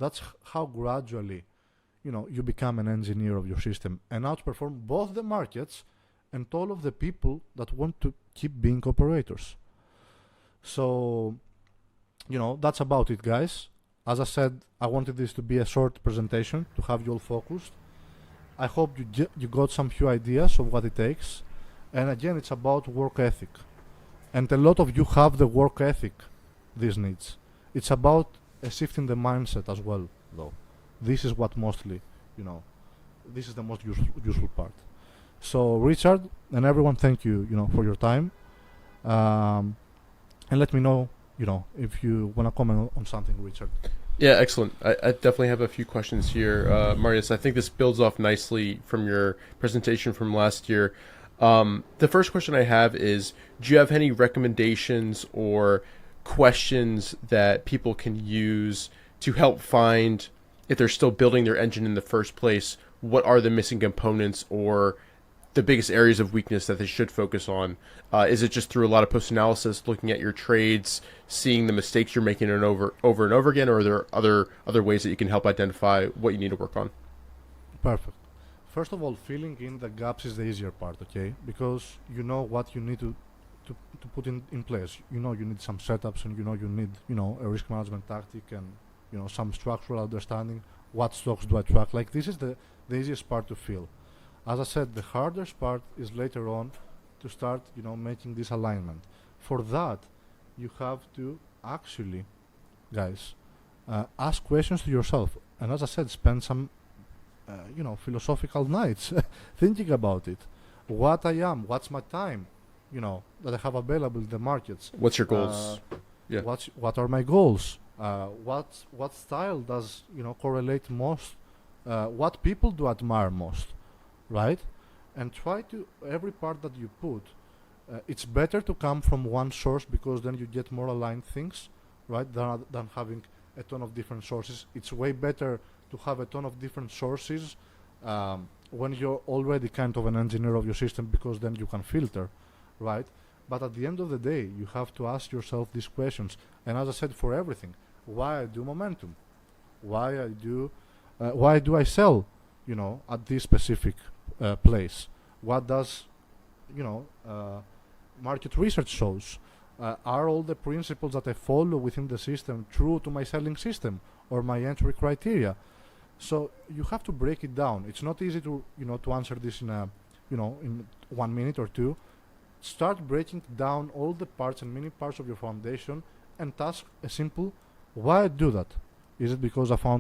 That's how gradually, you become an engineer of your system and outperform both the markets and all of the people that want to keep being operators. So, that's about it, guys. As I said, I wanted this to be a short presentation to have you all focused. I hope you got some few ideas of what it takes. And again, it's about work ethic. And a lot of you have the work ethic this needs. It's about a shift in the mindset as well, though. This is what mostly, this is the most useful part. So, Richard and everyone, thank you, for your time. And let me know, if you want to comment on something, Richard. Yeah, excellent. I definitely have a few questions here. Marius, I think this builds off nicely from your presentation from last year. The first question I have is, do you have any recommendations or questions that people can use to help find, if they're still building their engine in the first place, what are the missing components or the biggest areas of weakness that they should focus on? Is it just through a lot of post-analysis, looking at your trades, seeing the mistakes you're making over and over again, or are there other ways that you can help identify what you need to work on? Perfect. First of all, filling in the gaps is the easier part, okay? Because you know what you need to put in place. You need some setups, and you need a risk management tactic and some structural understanding. What stocks do I track? Like, this is the easiest part to fill. As I said, the hardest part is later on to start making this alignment. For that, you have to actually, guys, ask questions to yourself. And as I said, spend some philosophical nights thinking about it. What I am, what's my time, that I have available in the markets. What's your goals? Yeah. What are my goals? What style does correlate most? What people do admire most, right? And try to, every part that you put, it's better to come from one source, because then you get more aligned things, right? Than having a ton of different sources. It's way better to have a ton of different sources when you're already kind of an engineer of your system, because then you can filter, right? But at the end of the day, you have to ask yourself these questions. And as I said, for everything, why I do momentum, why do I sell, at this specific place? What does, market research shows? Are all the principles that I follow within the system true to my selling system or my entry criteria? So you have to break it down. It's not easy to answer this in in 1 minute or two. Start breaking down all the parts and many parts of your foundation and ask a simple, why I do that? Is it because I found